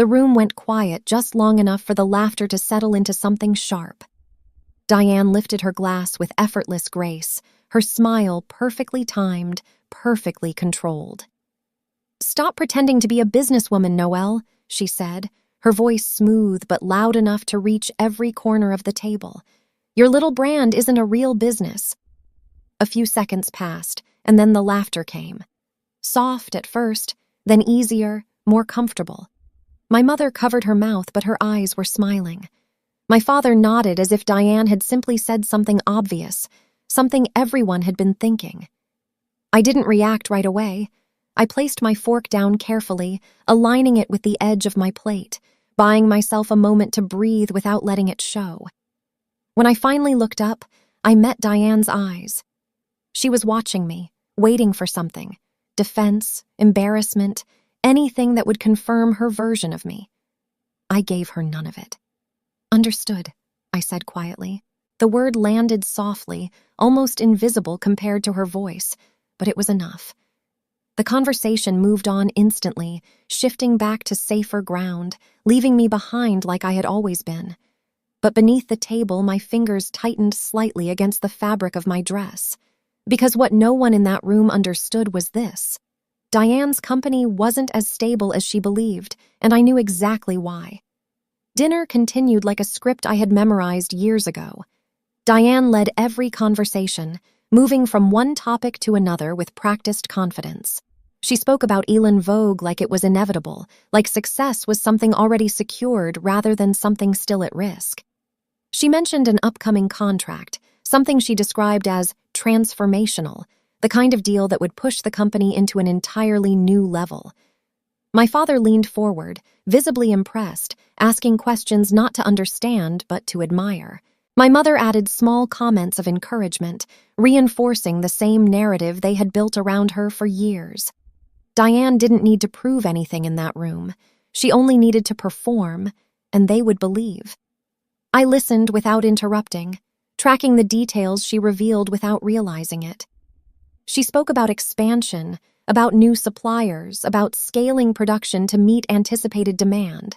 The room went quiet just long enough for the laughter to settle into something sharp. Diane lifted her glass with effortless grace, her smile perfectly timed, perfectly controlled. "Stop pretending to be a businesswoman, Noelle," she said, her voice smooth but loud enough to reach every corner of the table. "Your little brand isn't a real business." A few seconds passed, and then the laughter came. Soft at first, then easier, more comfortable. My mother covered her mouth, but her eyes were smiling. My father nodded as if Diane had simply said something obvious, something everyone had been thinking. I didn't react right away. I placed my fork down carefully, aligning it with the edge of my plate, buying myself a moment to breathe without letting it show. When I finally looked up, I met Diane's eyes. She was watching me, waiting for something. Defense, embarrassment, anything that would confirm her version of me. I gave her none of it. "Understood," I said quietly. The word landed softly, almost invisible compared to her voice, but it was enough. The conversation moved on instantly, shifting back to safer ground, leaving me behind like I had always been. But beneath the table, my fingers tightened slightly against the fabric of my dress. Because what no one in that room understood was this: Diane's company wasn't as stable as she believed, and I knew exactly why. Dinner continued like a script I had memorized years ago. Diane led every conversation, moving from one topic to another with practiced confidence. She spoke about Elin Vogue like it was inevitable, like success was something already secured rather than something still at risk. She mentioned an upcoming contract, something she described as transformational, the kind of deal that would push the company into an entirely new level. My father leaned forward, visibly impressed, asking questions not to understand but to admire. My mother added small comments of encouragement, reinforcing the same narrative they had built around her for years. Diane didn't need to prove anything in that room. She only needed to perform, and they would believe. I listened without interrupting, tracking the details she revealed without realizing it. She spoke about expansion, about new suppliers, about scaling production to meet anticipated demand.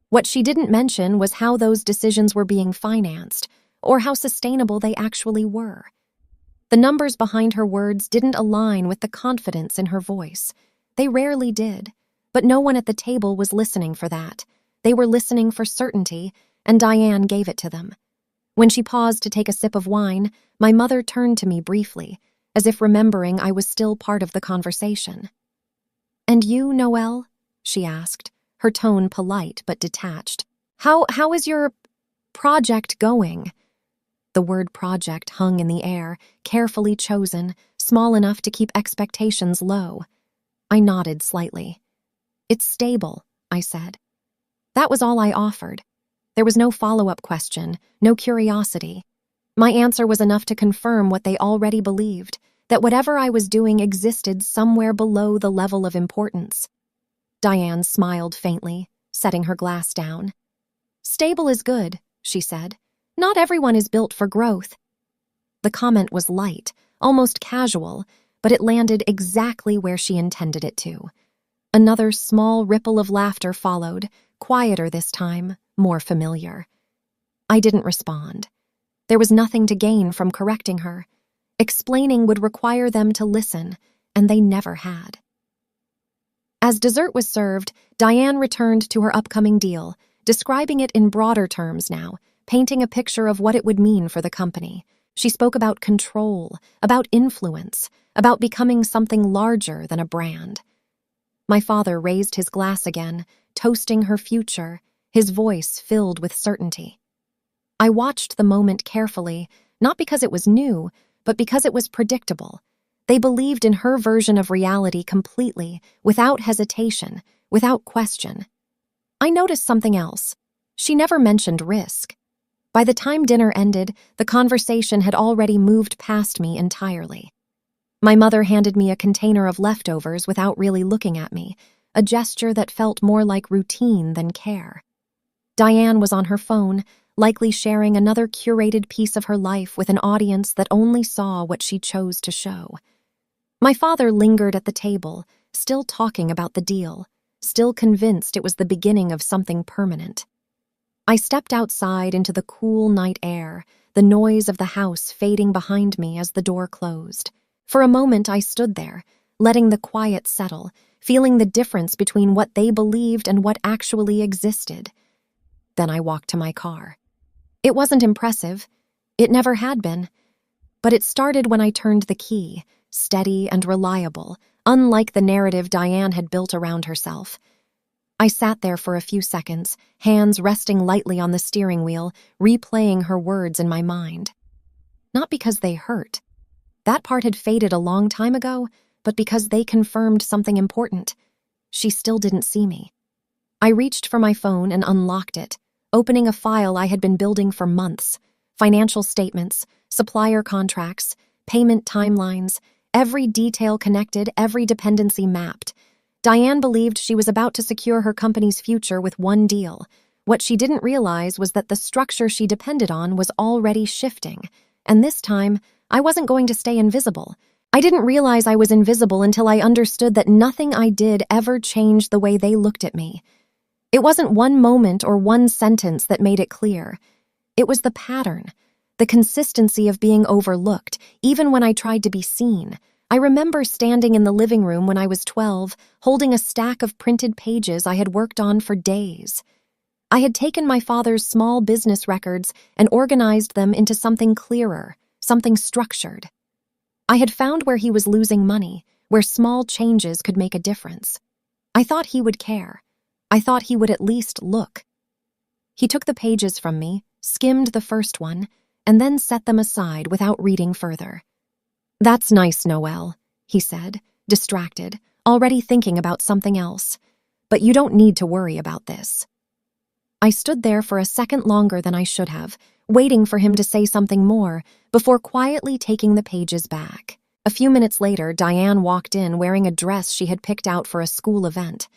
What she didn't mention was how those decisions were being financed, or how sustainable they actually were. The numbers behind her words didn't align with the confidence in her voice. They rarely did, but no one at the table was listening for that. They were listening for certainty, and Diane gave it to them. When she paused to take a sip of wine, my mother turned to me briefly, as if remembering I was still part of the conversation. "And you, Noelle?" she asked, her tone polite but detached. How is your project going?" The word project hung in the air, carefully chosen, small enough to keep expectations low. I nodded slightly. "It's stable," I said. That was all I offered. There was no follow-up question, no curiosity. My answer was enough to confirm what they already believed, that whatever I was doing existed somewhere below the level of importance. Diane smiled faintly, setting her glass down. "Stable is good," she said. "Not everyone is built for growth." The comment was light, almost casual, but it landed exactly where she intended it to. Another small ripple of laughter followed, quieter this time, more familiar. I didn't respond. There was nothing to gain from correcting her. Explaining would require them to listen, and they never had. As dessert was served, Diane returned to her upcoming deal, describing it in broader terms now, painting a picture of what it would mean for the company. She spoke about control, about influence, about becoming something larger than a brand. My father raised his glass again, toasting her future, his voice filled with certainty. I watched the moment carefully, not because it was new, but because it was predictable. They believed in her version of reality completely, without hesitation, without question. I noticed something else. She never mentioned risk. By the time dinner ended, the conversation had already moved past me entirely. My mother handed me a container of leftovers without really looking at me, a gesture that felt more like routine than care. Diane was on her phone, likely sharing another curated piece of her life with an audience that only saw what she chose to show. My father lingered at the table, still talking about the deal. still convinced it was the beginning of something permanent. I stepped outside into the cool night air, the noise of the house fading behind me as the door closed. For a moment I stood there, letting the quiet settle, feeling the difference between what they believed and what actually existed. Then I walked to my car. It wasn't impressive. It never had been. But it started when I turned the key, steady and reliable, unlike the narrative Diane had built around herself. I sat there for a few seconds, hands resting lightly on the steering wheel, replaying her words in my mind. Not because they hurt. That part had faded a long time ago, but because they confirmed something important. She still didn't see me. I reached for my phone and unlocked it, opening a file I had been building for months. Financial statements, supplier contracts, payment timelines, every detail connected, every dependency mapped. Diane believed she was about to secure her company's future with one deal. What she didn't realize was that the structure she depended on was already shifting. And this time, I wasn't going to stay invisible. I didn't realize I was invisible until I understood that nothing I did ever changed the way they looked at me. It wasn't one moment or one sentence that made it clear. It was the pattern, the consistency of being overlooked, even when I tried to be seen. I remember standing in the living room when I was 12, holding a stack of printed pages I had worked on for days. I had taken my father's small business records and organized them into something clearer, something structured. I had found where he was losing money, where small changes could make a difference. I thought he would care. I thought he would at least look. He took the pages from me, skimmed the first one, and then set them aside without reading further. "That's nice, Noelle," he said, distracted, already thinking about something else. "But you don't need to worry about this." I stood there for a second longer than I should have, waiting for him to say something more, before quietly taking the pages back. A few minutes later, Diane walked in wearing a dress she had picked out for a school event.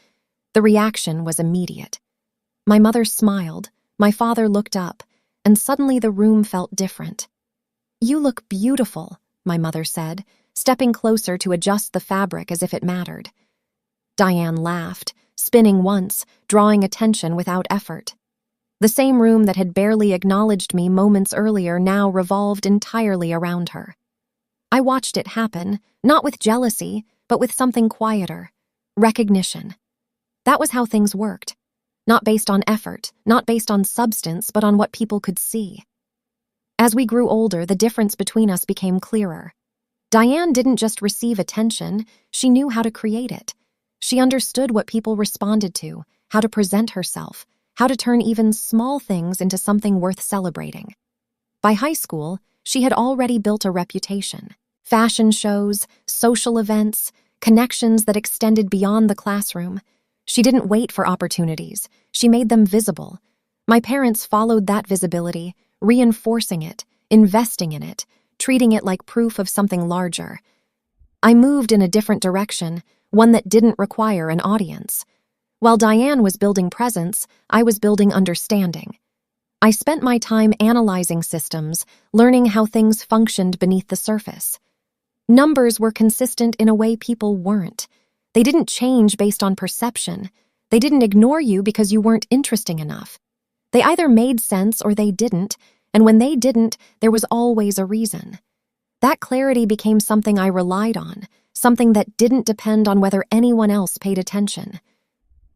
The reaction was immediate. My mother smiled, my father looked up, and suddenly the room felt different. "You look beautiful," my mother said, stepping closer to adjust the fabric as if it mattered. Diane laughed, spinning once, drawing attention without effort. The same room that had barely acknowledged me moments earlier now revolved entirely around her. I watched it happen, not with jealousy, but with something quieter: recognition. That was how things worked. Not based on effort, not based on substance, but on what people could see. As we grew older, the difference between us became clearer. Diane didn't just receive attention, she knew how to create it. She understood what people responded to, how to present herself, how to turn even small things into something worth celebrating. By high school, she had already built a reputation. Fashion shows, social events, connections that extended beyond the classroom. She didn't wait for opportunities, she made them visible. My parents followed that visibility, reinforcing it, investing in it, treating it like proof of something larger. I moved in a different direction, one that didn't require an audience. While Diane was building presence, I was building understanding. I spent my time analyzing systems, learning how things functioned beneath the surface. Numbers were consistent in a way people weren't. They didn't change based on perception. They didn't ignore you because you weren't interesting enough. They either made sense or they didn't, and when they didn't, there was always a reason. That clarity became something I relied on, something that didn't depend on whether anyone else paid attention.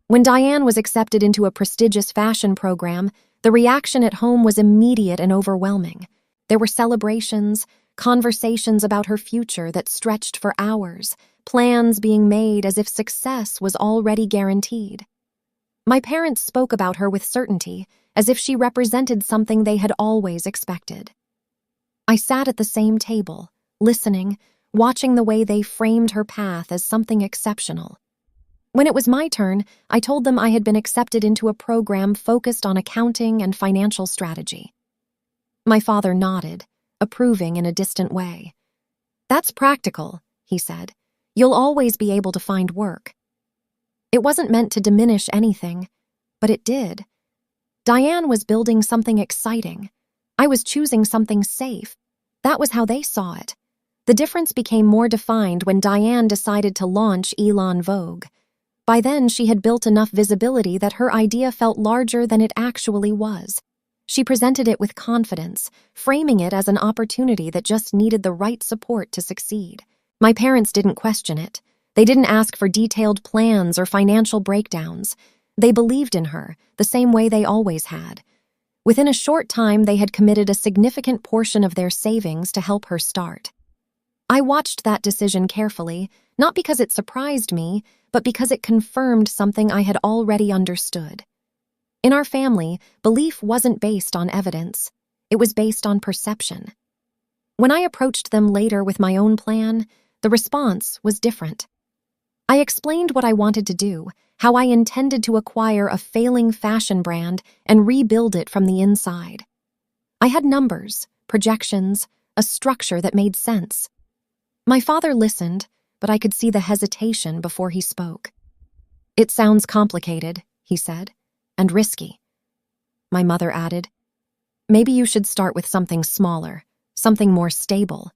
When Diane was accepted into a prestigious fashion program, the reaction at home was immediate and overwhelming. There were celebrations, conversations about her future that stretched for hours, plans being made as if success was already guaranteed. My parents spoke about her with certainty, as if she represented something they had always expected. I sat at the same table, listening, watching the way they framed her path as something exceptional. When it was my turn, I told them I had been accepted into a program focused on accounting and financial strategy. My father nodded, approving in a distant way. "That's practical," he said. "You'll always be able to find work." It wasn't meant to diminish anything, but it did. Diane was building something exciting. I was choosing something safe. That was how they saw it. The difference became more defined when Diane decided to launch Elon Vogue. By then, she had built enough visibility that her idea felt larger than it actually was. She presented it with confidence, framing it as an opportunity that just needed the right support to succeed. My parents didn't question it. They didn't ask for detailed plans or financial breakdowns. They believed in her, the same way they always had. Within a short time, they had committed a significant portion of their savings to help her start. I watched that decision carefully, not because it surprised me, but because it confirmed something I had already understood. In our family, belief wasn't based on evidence. It was based on perception. When I approached them later with my own plan, the response was different. I explained what I wanted to do, how I intended to acquire a failing fashion brand and rebuild it from the inside. I had numbers, projections, a structure that made sense. My father listened, but I could see the hesitation before he spoke. "It sounds complicated," he said, "and risky." My mother added, "Maybe you should start with something smaller, something more stable."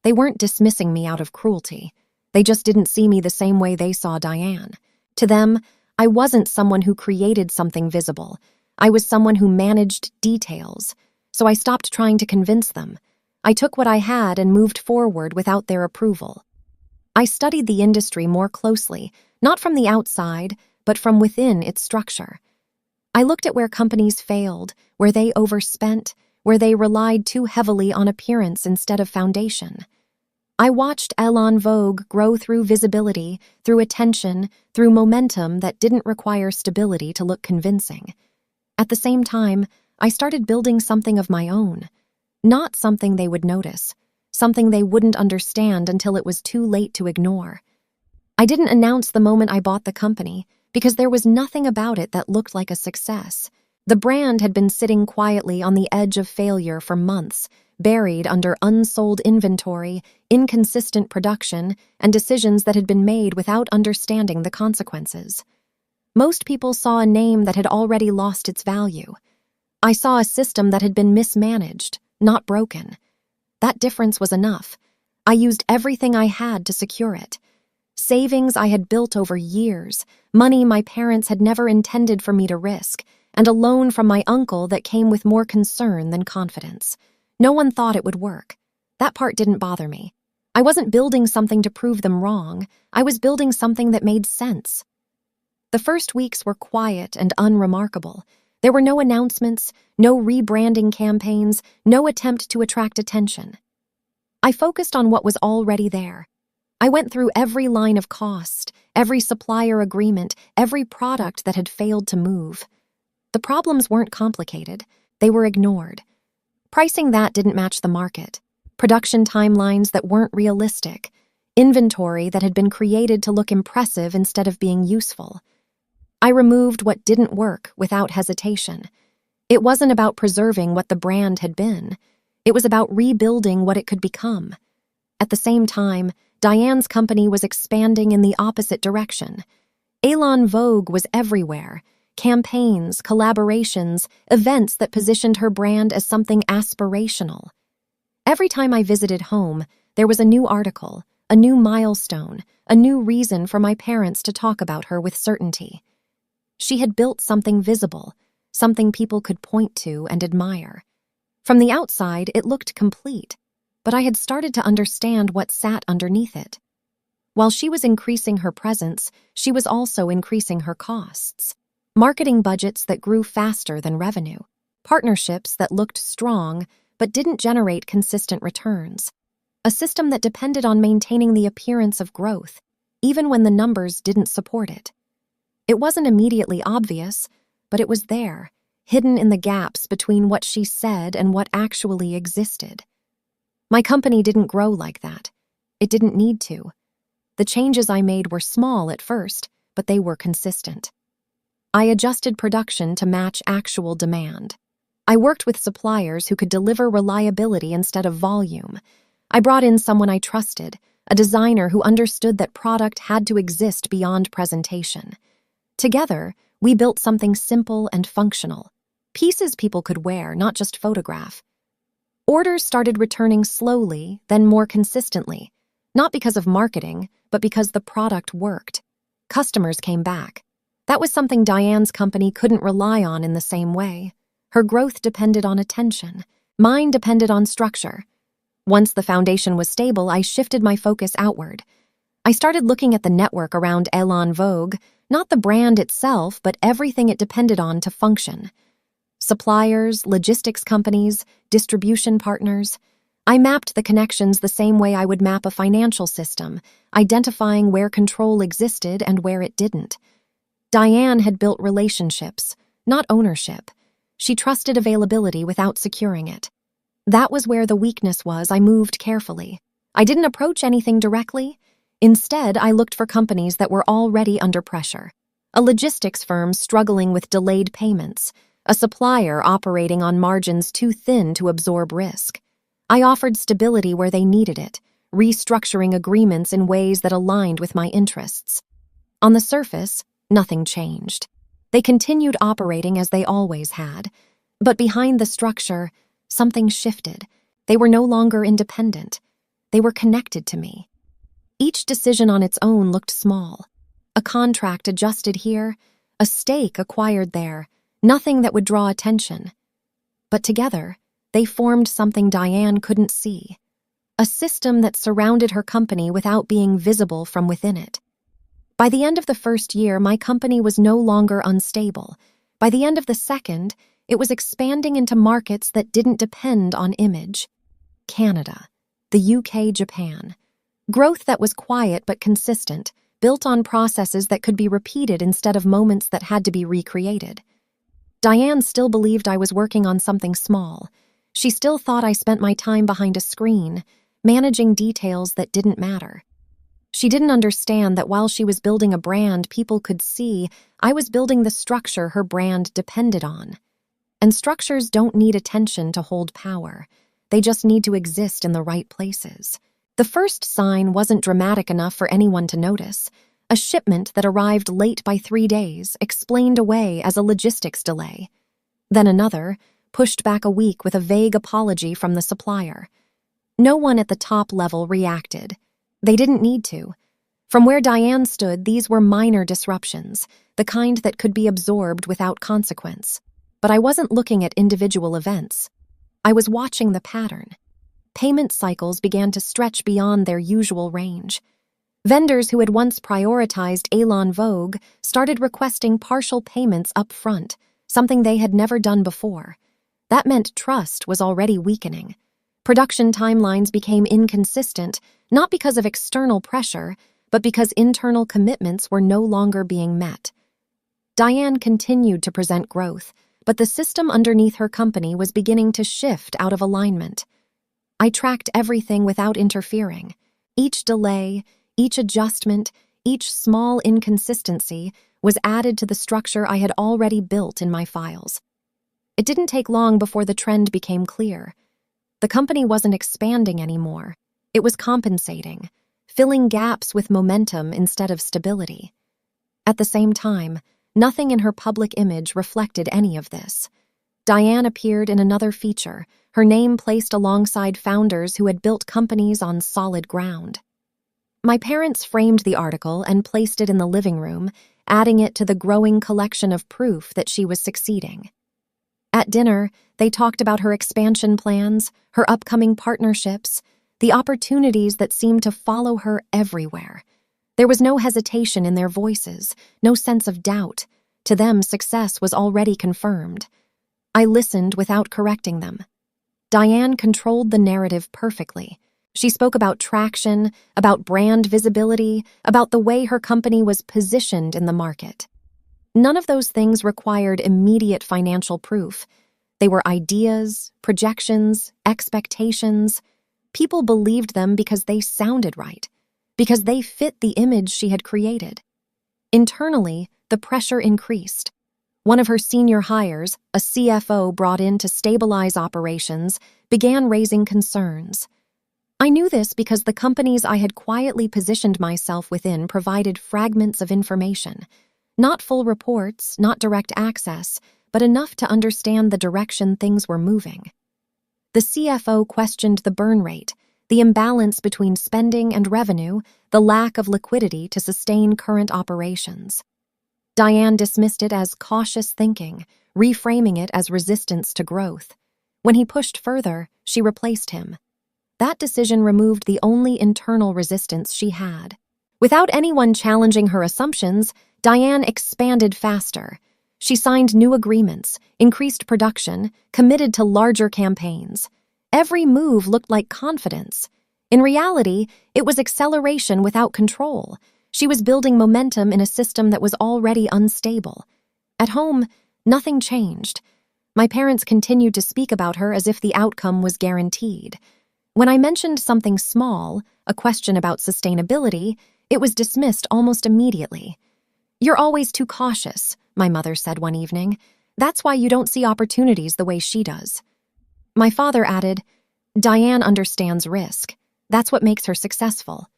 They weren't dismissing me out of cruelty. They just didn't see me the same way they saw Diane. To them, I wasn't someone who created something visible. I was someone who managed details. So I stopped trying to convince them. I took what I had and moved forward without their approval. I studied the industry more closely, not from the outside, but from within its structure. I looked at where companies failed, where they overspent, where they relied too heavily on appearance instead of foundation. I watched Elan Vogue grow through visibility, through attention, through momentum that didn't require stability to look convincing. At the same time, I started building something of my own. Not something they would notice, something they wouldn't understand until it was too late to ignore. I didn't announce the moment I bought the company, because there was nothing about it that looked like a success. The brand had been sitting quietly on the edge of failure for months, buried under unsold inventory, inconsistent production, and decisions that had been made without understanding the consequences. Most people saw a name that had already lost its value. I saw a system that had been mismanaged, not broken. That difference was enough. I used everything I had to secure it. Savings I had built over years, money my parents had never intended for me to risk, and a loan from my uncle that came with more concern than confidence. No one thought it would work. That part didn't bother me. I wasn't building something to prove them wrong. I was building something that made sense. The first weeks were quiet and unremarkable. There were no announcements, no rebranding campaigns, no attempt to attract attention. I focused on what was already there. I went through every line of cost, every supplier agreement, every product that had failed to move. The problems weren't complicated. They were ignored. Pricing that didn't match the market. Production timelines that weren't realistic. Inventory that had been created to look impressive instead of being useful. I removed what didn't work without hesitation. It wasn't about preserving what the brand had been. It was about rebuilding what it could become. At the same time, Diane's company was expanding in the opposite direction. Elan Vogue was everywhere. Campaigns, collaborations, events that positioned her brand as something aspirational. Every time I visited home, there was a new article, a new milestone, a new reason for my parents to talk about her with certainty. She had built something visible, something people could point to and admire. From the outside, it looked complete, but I had started to understand what sat underneath it. While she was increasing her presence, she was also increasing her costs. Marketing budgets that grew faster than revenue. Partnerships that looked strong but didn't generate consistent returns. A system that depended on maintaining the appearance of growth, even when the numbers didn't support it. It wasn't immediately obvious, but it was there, hidden in the gaps between what she said and what actually existed. My company didn't grow like that. It didn't need to. The changes I made were small at first, but they were consistent. I adjusted production to match actual demand. I worked with suppliers who could deliver reliability instead of volume. I brought in someone I trusted, a designer who understood that product had to exist beyond presentation. Together, we built something simple and functional. Pieces people could wear, not just photograph. Orders started returning slowly, then more consistently, not because of marketing, but because the product worked. Customers came back. That was something Diane's company couldn't rely on in the same way. Her growth depended on attention. Mine depended on structure. Once the foundation was stable, I shifted my focus outward. I started looking at the network around Elan Vogue, not the brand itself, but everything it depended on to function. Suppliers, logistics companies, distribution partners. I mapped the connections the same way I would map a financial system, identifying where control existed and where it didn't. Diane had built relationships, not ownership. She trusted availability without securing it. That was where the weakness was. I moved carefully. I didn't approach anything directly. Instead, I looked for companies that were already under pressure. A logistics firm struggling with delayed payments, a supplier operating on margins too thin to absorb risk. I offered stability where they needed it, restructuring agreements in ways that aligned with my interests. On the surface, nothing changed. They continued operating as they always had. But behind the structure, something shifted. They were no longer independent. They were connected to me. Each decision on its own looked small. A contract adjusted here, a stake acquired there, nothing that would draw attention. But together, they formed something Diane couldn't see. A system that surrounded her company without being visible from within it. By the end of the first year, my company was no longer unstable. By the end of the second, it was expanding into markets that didn't depend on image. Canada, the UK, Japan. Growth that was quiet but consistent, built on processes that could be repeated instead of moments that had to be recreated. Diane still believed I was working on something small. She still thought I spent my time behind a screen, managing details that didn't matter. She didn't understand that while she was building a brand people could see, I was building the structure her brand depended on. And structures don't need attention to hold power. They just need to exist in the right places. The first sign wasn't dramatic enough for anyone to notice. A shipment that arrived late by 3 days, explained away as a logistics delay. Then another, pushed back a week with a vague apology from the supplier. No one at the top level reacted. They didn't need to. From where Diane stood, these were minor disruptions, the kind that could be absorbed without consequence. But I wasn't looking at individual events. I was watching the pattern. Payment cycles began to stretch beyond their usual range. Vendors who had once prioritized Elan Vogue started requesting partial payments up front, something they had never done before. That meant trust was already weakening. Production timelines became inconsistent, not because of external pressure, but because internal commitments were no longer being met. Diane continued to present growth, but the system underneath her company was beginning to shift out of alignment. I tracked everything without interfering. Each delay, each adjustment, each small inconsistency was added to the structure I had already built in my files. It didn't take long before the trend became clear. The company wasn't expanding anymore. It was compensating, filling gaps with momentum instead of stability. At the same time, nothing in her public image reflected any of this. Diane appeared in another feature, her name placed alongside founders who had built companies on solid ground. My parents framed the article and placed it in the living room, adding it to the growing collection of proof that she was succeeding. At dinner, they talked about her expansion plans, her upcoming partnerships, the opportunities that seemed to follow her everywhere. There was no hesitation in their voices, no sense of doubt. To them, success was already confirmed. I listened without correcting them. Diane controlled the narrative perfectly. She spoke about traction, about brand visibility, about the way her company was positioned in the market. None of those things required immediate financial proof. They were ideas, projections, expectations. People believed them because they sounded right, because they fit the image she had created. Internally, the pressure increased. One of her senior hires, a CFO brought in to stabilize operations, began raising concerns. I knew this because the companies I had quietly positioned myself within provided fragments of information. Not full reports, not direct access, but enough to understand the direction things were moving. The CFO questioned the burn rate, the imbalance between spending and revenue, the lack of liquidity to sustain current operations. Diane dismissed it as cautious thinking, reframing it as resistance to growth. When he pushed further, she replaced him. That decision removed the only internal resistance she had. Without anyone challenging her assumptions, Diane expanded faster. She signed new agreements, increased production, committed to larger campaigns. Every move looked like confidence. In reality, it was acceleration without control. She was building momentum in a system that was already unstable. At home, nothing changed. My parents continued to speak about her as if the outcome was guaranteed. When I mentioned something small, a question about sustainability, it was dismissed almost immediately. "You're always too cautious," my mother said one evening. "That's why you don't see opportunities the way she does." My father added, "Diane understands risk. That's what makes her successful."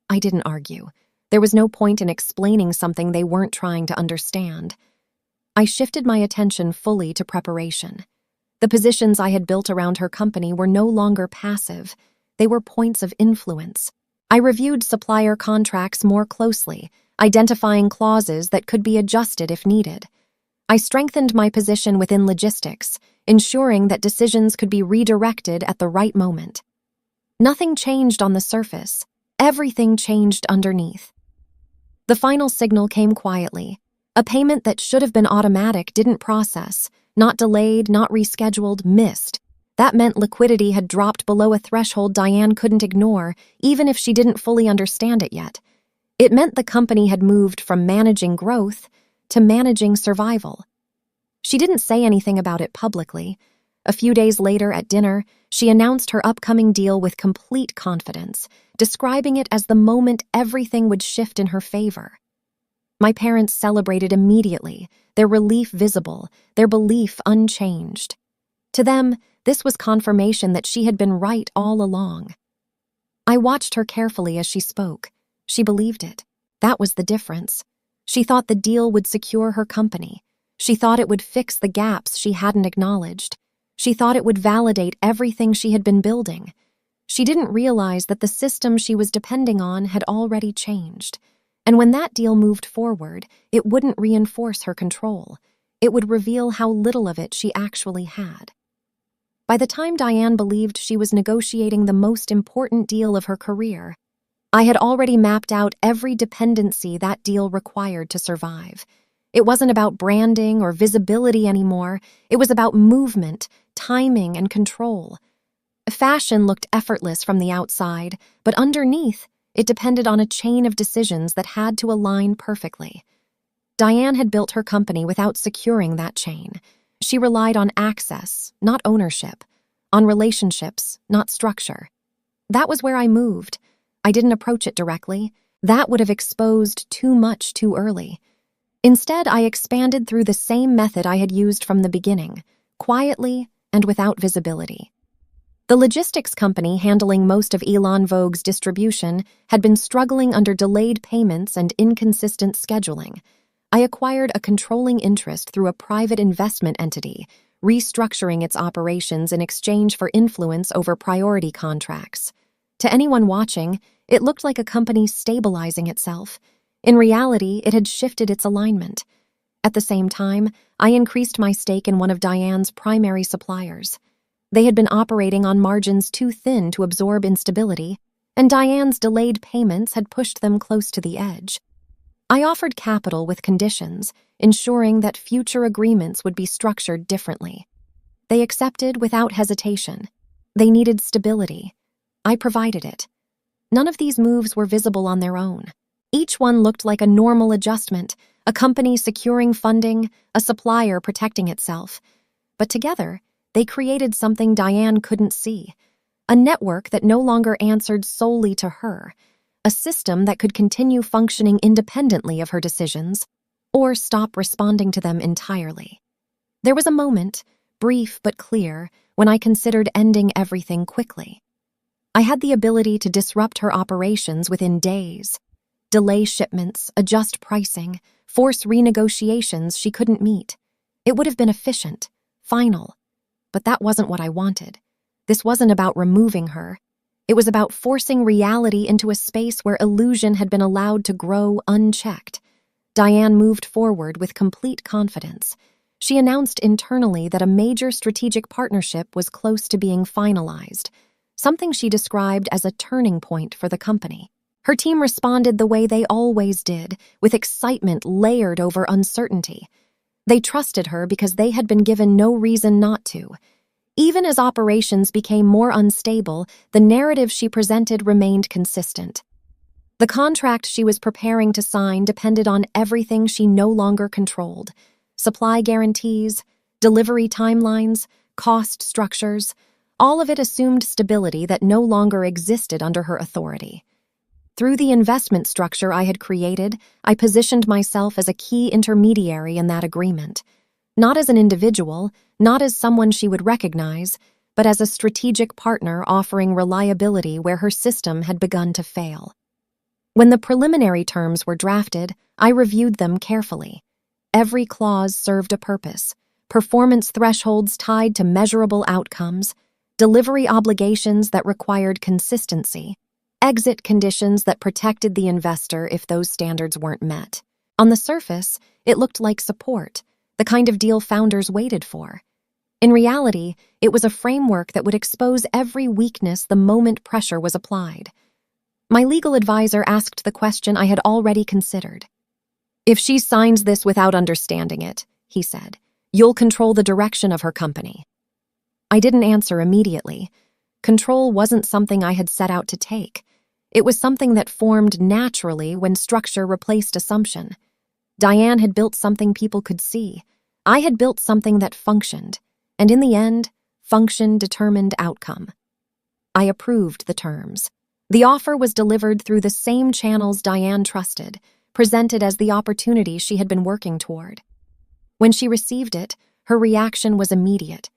I didn't argue. There was no point in explaining something they weren't trying to understand. I shifted my attention fully to preparation. The positions I had built around her company were no longer passive. They were points of influence. I reviewed supplier contracts more closely, identifying clauses that could be adjusted if needed. I strengthened my position within logistics, ensuring that decisions could be redirected at the right moment. Nothing changed on the surface. Everything changed underneath. The final signal came quietly. A payment that should have been automatic didn't process. Not delayed, not rescheduled, missed. That meant liquidity had dropped below a threshold Diane couldn't ignore, even if she didn't fully understand it yet. It meant the company had moved from managing growth to managing survival. She didn't say anything about it publicly. A few days later at dinner, she announced her upcoming deal with complete confidence, describing it as the moment everything would shift in her favor. My parents celebrated immediately, their relief visible, their belief unchanged. To them, this was confirmation that she had been right all along. I watched her carefully as she spoke. She believed it. That was the difference. She thought the deal would secure her company. She thought it would fix the gaps she hadn't acknowledged. She thought it would validate everything she had been building. She didn't realize that the system she was depending on had already changed. And when that deal moved forward, it wouldn't reinforce her control. It would reveal how little of it she actually had. By the time Diane believed she was negotiating the most important deal of her career, I had already mapped out every dependency that deal required to survive. It wasn't about branding or visibility anymore. It was about movement, timing, and control. Fashion looked effortless from the outside, but underneath, it depended on a chain of decisions that had to align perfectly. Diane had built her company without securing that chain. She relied on access, not ownership, on relationships, not structure. That was where I moved. I didn't approach it directly. That would have exposed too much too early. Instead, I expanded through the same method I had used from the beginning, quietly and without visibility. The logistics company handling most of Elon Vogue's distribution had been struggling under delayed payments and inconsistent scheduling. I acquired a controlling interest through a private investment entity, restructuring its operations in exchange for influence over priority contracts. To anyone watching, it looked like a company stabilizing itself. In reality, it had shifted its alignment. At the same time, I increased my stake in one of Diane's primary suppliers. They had been operating on margins too thin to absorb instability, and Diane's delayed payments had pushed them close to the edge. I offered capital with conditions, ensuring that future agreements would be structured differently. They accepted without hesitation. They needed stability. I provided it. None of these moves were visible on their own. Each one looked like a normal adjustment, a company securing funding, a supplier protecting itself. But together, they created something Diane couldn't see, a network that no longer answered solely to her, a system that could continue functioning independently of her decisions or stop responding to them entirely. There was a moment, brief but clear, when I considered ending everything quickly. I had the ability to disrupt her operations within days, delay shipments, adjust pricing, force renegotiations she couldn't meet. It would have been efficient, final. But that wasn't what I wanted. This wasn't about removing her. It was about forcing reality into a space where illusion had been allowed to grow unchecked. Diane moved forward with complete confidence. She announced internally that a major strategic partnership was close to being finalized, something she described as a turning point for the company. Her team responded the way they always did, with excitement layered over uncertainty. They trusted her because they had been given no reason not to. Even as operations became more unstable, the narrative she presented remained consistent. The contract she was preparing to sign depended on everything she no longer controlled: supply guarantees, delivery timelines, cost structures. All of it assumed stability that no longer existed under her authority. Through the investment structure I had created, I positioned myself as a key intermediary in that agreement. Not as an individual, not as someone she would recognize, but as a strategic partner offering reliability where her system had begun to fail. When the preliminary terms were drafted, I reviewed them carefully. Every clause served a purpose: performance thresholds tied to measurable outcomes, delivery obligations that required consistency, exit conditions that protected the investor if those standards weren't met. On the surface, it looked like support, the kind of deal founders waited for. In reality, it was a framework that would expose every weakness the moment pressure was applied. My legal advisor asked the question I had already considered. "If she signs this without understanding it," he said, "you'll control the direction of her company." I didn't answer immediately. Control wasn't something I had set out to take. It was something that formed naturally when structure replaced assumption. Diane had built something people could see. I had built something that functioned, and in the end, function determined outcome. I approved the terms. The offer was delivered through the same channels Diane trusted, presented as the opportunity she had been working toward. When she received it, her reaction was immediate: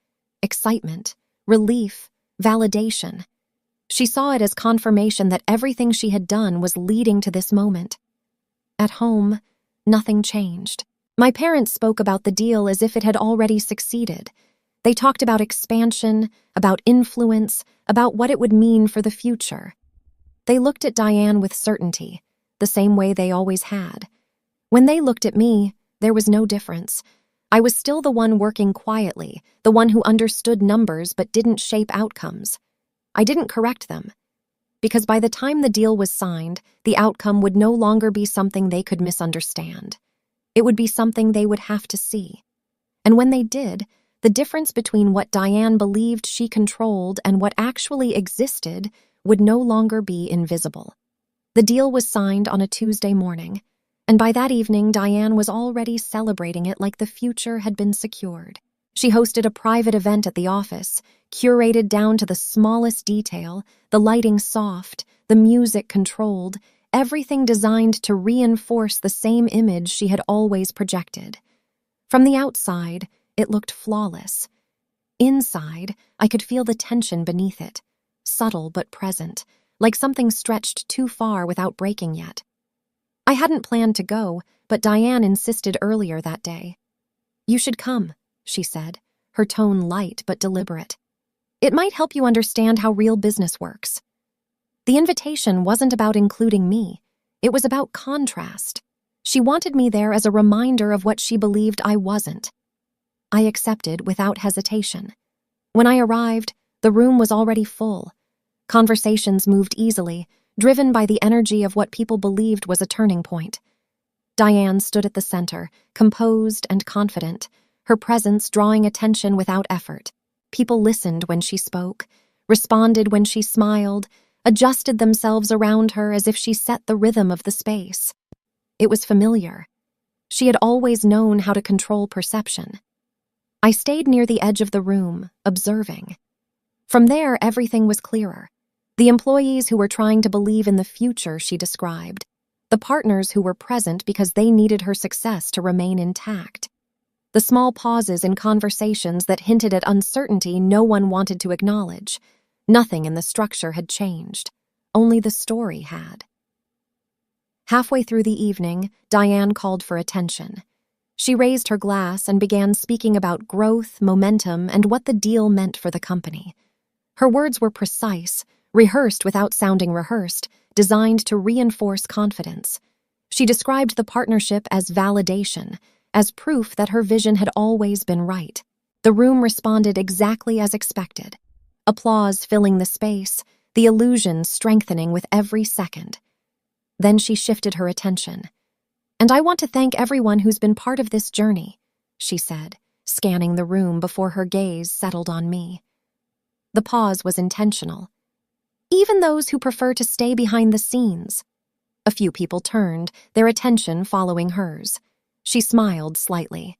excitement, relief, validation. She saw it as confirmation that everything she had done was leading to this moment. At home, nothing changed. My parents spoke about the deal as if it had already succeeded. They talked about expansion, about influence, about what it would mean for the future. They looked at Diane with certainty, the same way they always had. When they looked at me, there was no difference. I was still the one working quietly, the one who understood numbers but didn't shape outcomes. I didn't correct them, because by the time the deal was signed, the outcome would no longer be something they could misunderstand. It would be something they would have to see. And when they did, the difference between what Diane believed she controlled and what actually existed would no longer be invisible. The deal was signed on a Tuesday morning, and by that evening Diane was already celebrating it like the future had been secured. She hosted a private event at the office, curated down to the smallest detail, the lighting soft, the music controlled, everything designed to reinforce the same image she had always projected. From the outside, it looked flawless. Inside, I could feel the tension beneath it, subtle but present, like something stretched too far without breaking yet. I hadn't planned to go, but Diane insisted earlier that day. "You should come," she said, her tone light but deliberate. "It might help you understand how real business works." The invitation wasn't about including me. It was about contrast. She wanted me there as a reminder of what she believed I wasn't. I accepted without hesitation. When I arrived, the room was already full. Conversations moved easily, driven by the energy of what people believed was a turning point. Diane stood at the center, composed and confident, her presence drawing attention without effort. People listened when she spoke, responded when she smiled, adjusted themselves around her as if she set the rhythm of the space. It was familiar. She had always known how to control perception. I stayed near the edge of the room, observing. From there, everything was clearer. The employees who were trying to believe in the future she described. The partners who were present because they needed her success to remain intact. The small pauses in conversations that hinted at uncertainty no one wanted to acknowledge. Nothing in the structure had changed. Only the story had. Halfway through the evening, Diane called for attention. She raised her glass and began speaking about growth, momentum, and what the deal meant for the company. Her words were precise, rehearsed without sounding rehearsed, designed to reinforce confidence. She described the partnership as validation, as proof that her vision had always been right. The room responded exactly as expected. Applause filling the space, the illusion strengthening with every second. Then she shifted her attention. "And I want to thank everyone who's been part of this journey," she said, scanning the room before her gaze settled on me. The pause was intentional. "Even those who prefer to stay behind the scenes." A few people turned, their attention following hers. She smiled slightly.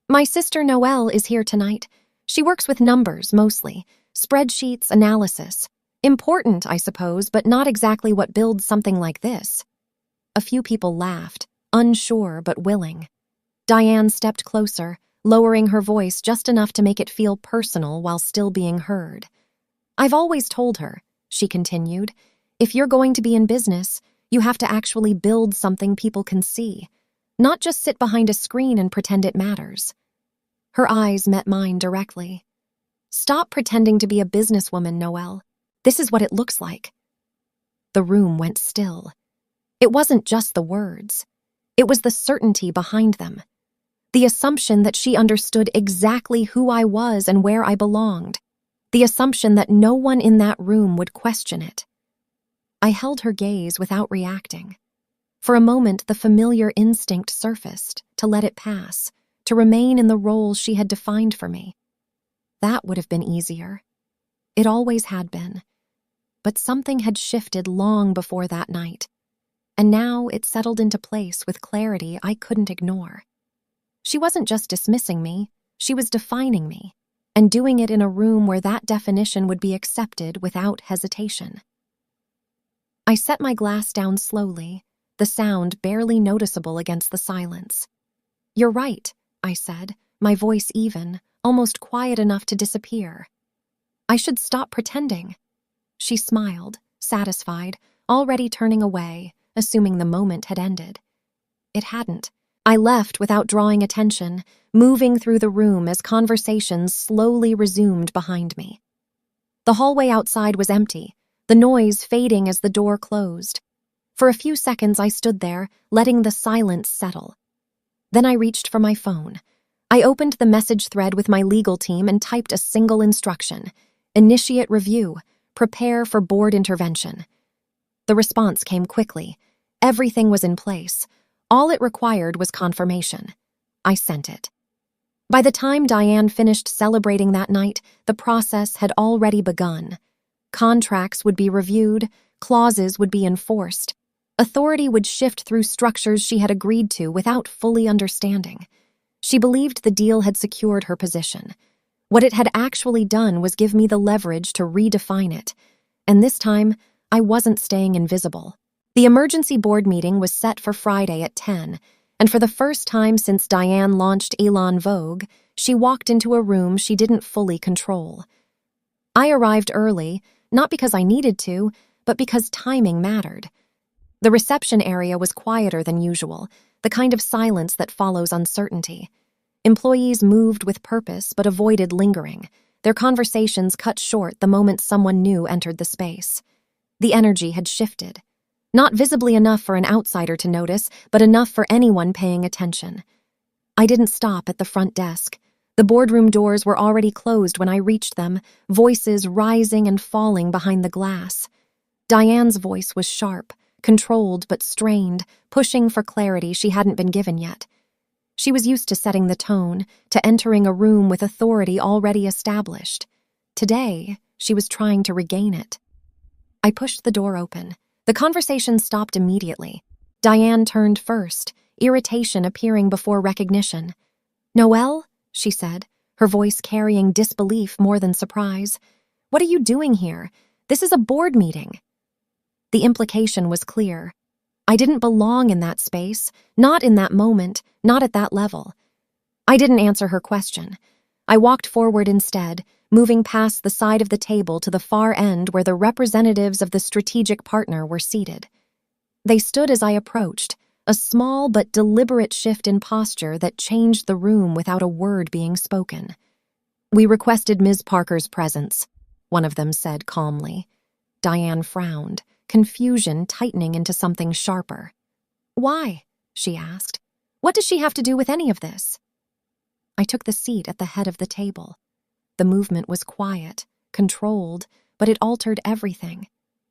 "My sister Noelle is here tonight. She works with numbers, mostly. Spreadsheets, analysis. Important, I suppose, but not exactly what builds something like this." A few people laughed, unsure but willing. Diane stepped closer, lowering her voice just enough to make it feel personal while still being heard. "I've always told her," she continued, "if you're going to be in business, you have to actually build something people can see, not just sit behind a screen and pretend it matters." Her eyes met mine directly. "Stop pretending to be a businesswoman, Noelle. This is what it looks like." The room went still. It wasn't just the words. It was the certainty behind them. The assumption that she understood exactly who I was and where I belonged. The assumption that no one in that room would question it. I held her gaze without reacting. For a moment, the familiar instinct surfaced, to let it pass, to remain in the role she had defined for me. That would have been easier. It always had been. But something had shifted long before that night, and now it settled into place with clarity I couldn't ignore. She wasn't just dismissing me, she was defining me, and doing it in a room where that definition would be accepted without hesitation. I set my glass down slowly, the sound barely noticeable against the silence. "You're right," I said, my voice even, almost quiet enough to disappear. "I should stop pretending." She smiled, satisfied, already turning away, assuming the moment had ended. It hadn't. I left without drawing attention, moving through the room as conversations slowly resumed behind me. The hallway outside was empty, the noise fading as the door closed. For a few seconds I stood there, letting the silence settle. Then I reached for my phone. I opened the message thread with my legal team and typed a single instruction: "Initiate review. Prepare for board intervention." The response came quickly. Everything was in place. All it required was confirmation. I sent it. By the time Diane finished celebrating that night, the process had already begun. Contracts would be reviewed, clauses would be enforced. Authority would shift through structures she had agreed to without fully understanding. She believed the deal had secured her position. What it had actually done was give me the leverage to redefine it. And this time, I wasn't staying invisible. The emergency board meeting was set for Friday at 10, and for the first time since Diane launched Elon Vogue, she walked into a room she didn't fully control. I arrived early, not because I needed to, but because timing mattered. The reception area was quieter than usual, the kind of silence that follows uncertainty. Employees moved with purpose but avoided lingering, their conversations cut short the moment someone new entered the space. The energy had shifted. Not visibly enough for an outsider to notice, but enough for anyone paying attention. I didn't stop at the front desk. The boardroom doors were already closed when I reached them, voices rising and falling behind the glass. Diane's voice was sharp, controlled but strained, pushing for clarity she hadn't been given yet. She was used to setting the tone, to entering a room with authority already established. Today, she was trying to regain it. I pushed the door open. The conversation stopped immediately. Diane turned first, irritation appearing before recognition. "Noelle?" she said, her voice carrying disbelief more than surprise. "What are you doing here? This is a board meeting." The implication was clear. I didn't belong in that space, not in that moment, not at that level. I didn't answer her question. I walked forward instead, moving past the side of the table to the far end where the representatives of the strategic partner were seated. They stood as I approached, a small but deliberate shift in posture that changed the room without a word being spoken. "We requested Ms. Parker's presence," one of them said calmly. Diane frowned, confusion tightening into something sharper. "Why?" she asked. "What does she have to do with any of this?" I took the seat at the head of the table. The movement was quiet, controlled, but it altered everything.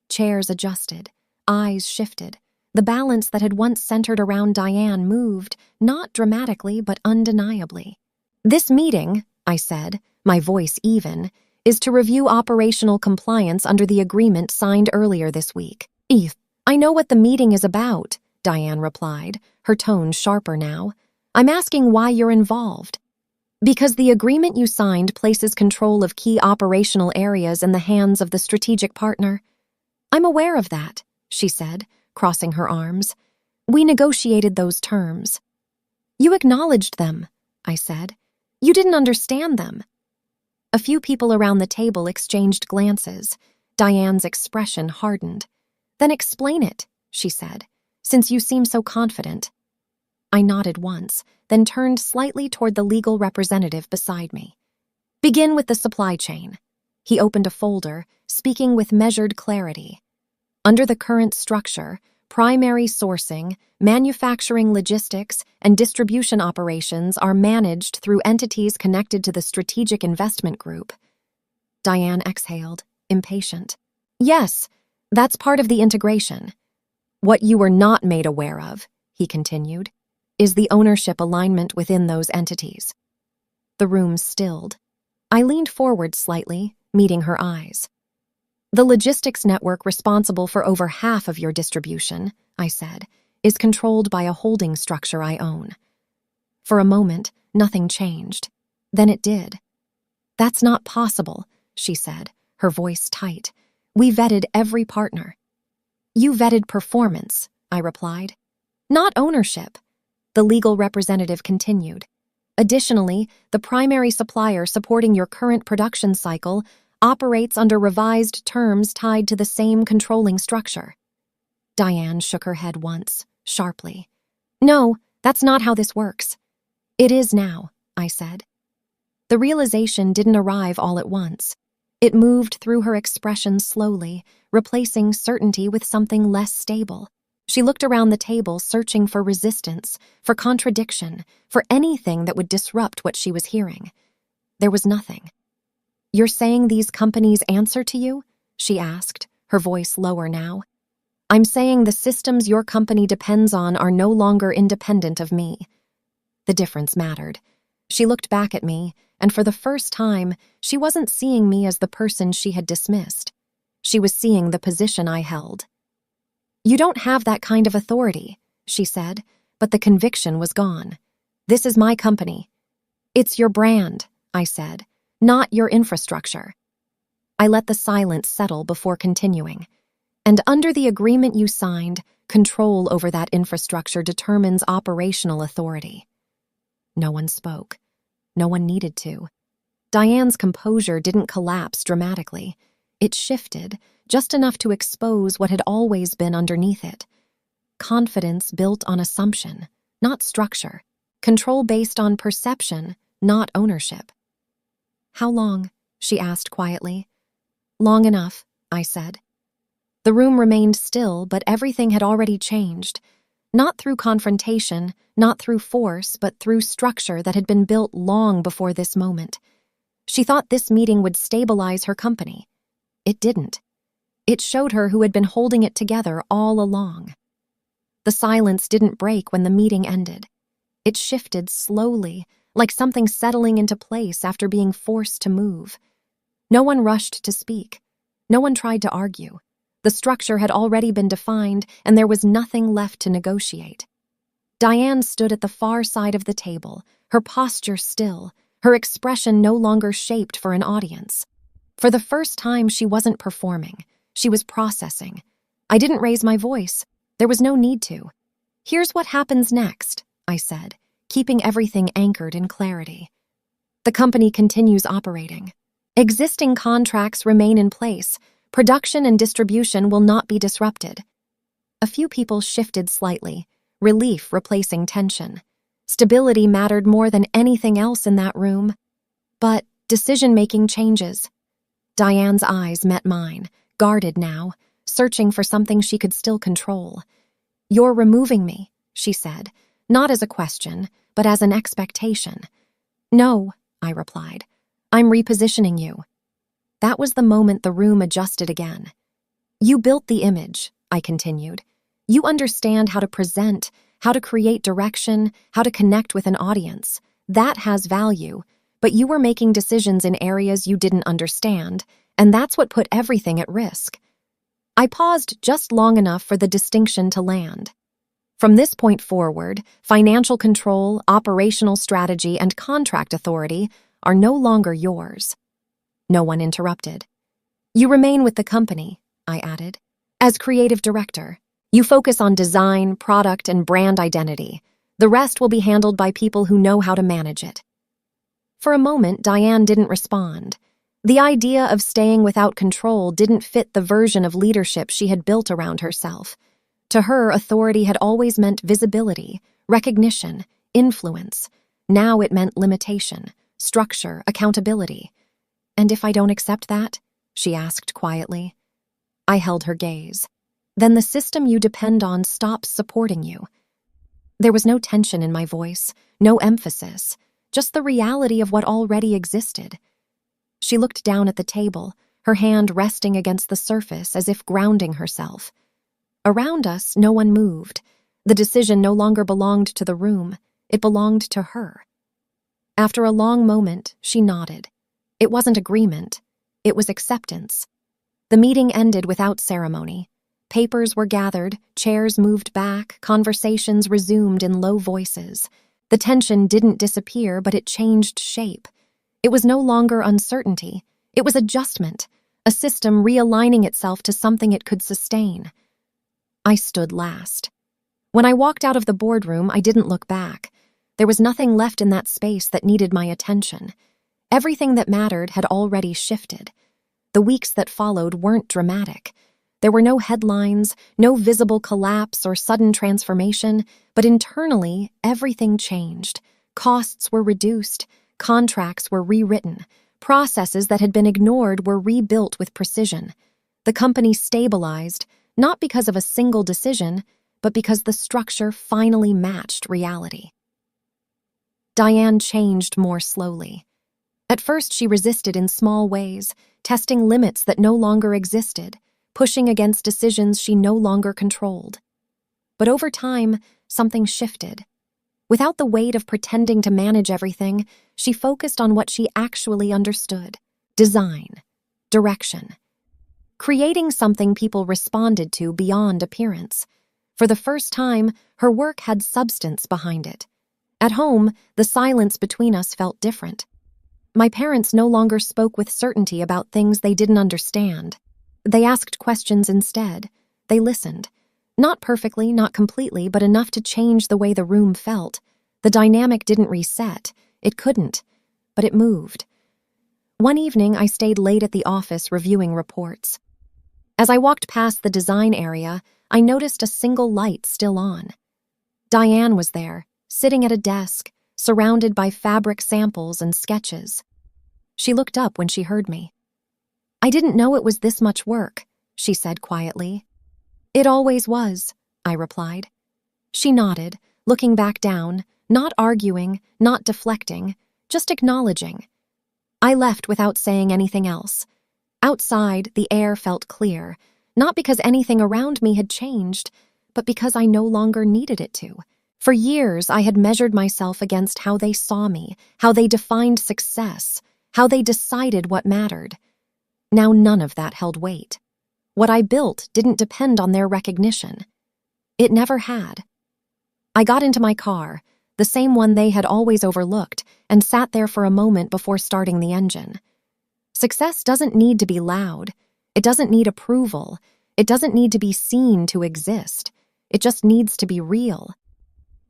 Chairs adjusted, eyes shifted. The balance that had once centered around Diane moved, not dramatically but undeniably. "This meeting," I said, my voice even, "is to review operational compliance under the agreement signed earlier this week." "I know what the meeting is about," Diane replied, her tone sharper now. "I'm asking why you're involved." "Because the agreement you signed places control of key operational areas in the hands of the strategic partner." "I'm aware of that," she said, crossing her arms. "We negotiated those terms." "You acknowledged them," I said. "You didn't understand them." A few people around the table exchanged glances. Diane's expression hardened. "Then explain it," she said, "since you seem so confident." I nodded once, then turned slightly toward the legal representative beside me. "Begin with the supply chain." He opened a folder, speaking with measured clarity. "Under the current structure, primary sourcing, manufacturing logistics, and distribution operations are managed through entities connected to the Strategic Investment Group." Diane exhaled, impatient. "Yes, that's part of the integration. What you were not made aware of," he continued, "is the ownership alignment within those entities." The room stilled. I leaned forward slightly, meeting her eyes. "The logistics network responsible for over half of your distribution," I said, "is controlled by a holding structure I own." For a moment, nothing changed. Then it did. "That's not possible," she said, her voice tight. "We vetted every partner." "You vetted performance," I replied. "Not ownership," the legal representative continued. "Additionally, the primary supplier supporting your current production cycle operates under revised terms tied to the same controlling structure." Diane shook her head once, sharply. "No, that's not how this works." "It is now," I said. The realization didn't arrive all at once. It moved through her expression slowly, replacing certainty with something less stable. She looked around the table, searching for resistance, for contradiction, for anything that would disrupt what she was hearing. There was nothing. "You're saying these companies answer to you?" she asked, her voice lower now. "I'm saying the systems your company depends on are no longer independent of me." The difference mattered. She looked back at me, and for the first time, she wasn't seeing me as the person she had dismissed. She was seeing the position I held. "You don't have that kind of authority," she said, but the conviction was gone. "This is my company." "It's your brand," I said, "not your infrastructure." I let the silence settle before continuing. "And under the agreement you signed, control over that infrastructure determines operational authority." No one spoke. No one needed to. Diane's composure didn't collapse dramatically. It shifted, just enough to expose what had always been underneath it. Confidence built on assumption, not structure. Control based on perception, not ownership. "How long?" she asked quietly. "Long enough," I said. The room remained still, but everything had already changed. Not through confrontation, not through force, but through structure that had been built long before this moment. She thought this meeting would stabilize her company. It didn't. It showed her who had been holding it together all along. The silence didn't break when the meeting ended. It shifted slowly, like something settling into place after being forced to move. No one rushed to speak. No one tried to argue. The structure had already been defined, and there was nothing left to negotiate. Diane stood at the far side of the table, her posture still, her expression no longer shaped for an audience. For the first time, she wasn't performing. She was processing. I didn't raise my voice. There was no need to. "Here's what happens next," I said, keeping everything anchored in clarity. "The company continues operating. Existing contracts remain in place. Production and distribution will not be disrupted." A few people shifted slightly, relief replacing tension. Stability mattered more than anything else in that room. But decision-making changes. Diane's eyes met mine, guarded now, searching for something she could still control. "You're removing me," she said, not as a question, but as an expectation. "No," I replied. "I'm repositioning you." That was the moment the room adjusted again. "You built the image," I continued. "You understand how to present, how to create direction, how to connect with an audience. That has value, but you were making decisions in areas you didn't understand, and that's what put everything at risk." I paused just long enough for the distinction to land. From this point forward, financial control, operational strategy, and contract authority are no longer yours. No one interrupted. "You remain with the company," I added. "As creative director, you focus on design, product, and brand identity. The rest will be handled by people who know how to manage it." For a moment, Diane didn't respond. The idea of staying without control didn't fit the version of leadership she had built around herself. To her, authority had always meant visibility, recognition, influence. Now it meant limitation, structure, accountability. "And if I don't accept that?" she asked quietly. I held her gaze. "Then the system you depend on stops supporting you." There was no tension in my voice, no emphasis, just the reality of what already existed. She looked down at the table, her hand resting against the surface as if grounding herself. Around us, no one moved. The decision no longer belonged to the room. It belonged to her. After a long moment, she nodded. It wasn't agreement. It was acceptance. The meeting ended without ceremony. Papers were gathered, chairs moved back, conversations resumed in low voices. The tension didn't disappear, but it changed shape. It was no longer uncertainty. It was adjustment, a system realigning itself to something it could sustain. I stood last. When I walked out of the boardroom, I didn't look back. There was nothing left in that space that needed my attention. Everything that mattered had already shifted. The weeks that followed weren't dramatic. There were no headlines, no visible collapse or sudden transformation, but internally, everything changed. Costs were reduced, contracts were rewritten, processes that had been ignored were rebuilt with precision. The company stabilized, not because of a single decision, but because the structure finally matched reality. Diane changed more slowly. At first, she resisted in small ways, testing limits that no longer existed, pushing against decisions she no longer controlled. But over time, something shifted. Without the weight of pretending to manage everything, she focused on what she actually understood: design, direction. Creating something people responded to beyond appearance. For the first time, her work had substance behind it. At home, the silence between us felt different. My parents no longer spoke with certainty about things they didn't understand. They asked questions instead. They listened. Not perfectly, not completely, but enough to change the way the room felt. The dynamic didn't reset. It couldn't. But it moved. One evening, I stayed late at the office reviewing reports. As I walked past the design area, I noticed a single light still on. Diane was there, sitting at a desk, surrounded by fabric samples and sketches. She looked up when she heard me. "I didn't know it was this much work," she said quietly. "It always was," I replied. She nodded, looking back down, not arguing, not deflecting, just acknowledging. I left without saying anything else. Outside, the air felt clear, not because anything around me had changed, but because I no longer needed it to. For years, I had measured myself against how they saw me, how they defined success, how they decided what mattered. Now none of that held weight. What I built didn't depend on their recognition. It never had. I got into my car, the same one they had always overlooked, and sat there for a moment before starting the engine. Success doesn't need to be loud. It doesn't need approval. It doesn't need to be seen to exist. It just needs to be real.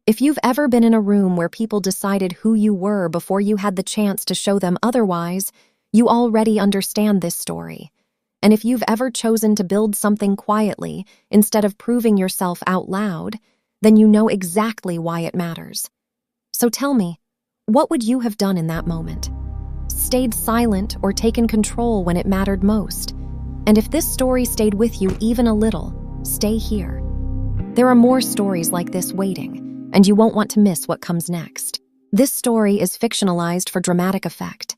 If you've ever been in a room where people decided who you were before you had the chance to show them otherwise, you already understand this story. And if you've ever chosen to build something quietly instead of proving yourself out loud, then you know exactly why it matters. So tell me, what would you have done in that moment? Stayed silent or taken control when it mattered most? And if this story stayed with you even a little, stay here. There are more stories like this waiting, and you won't want to miss what comes next. This story is fictionalized for dramatic effect.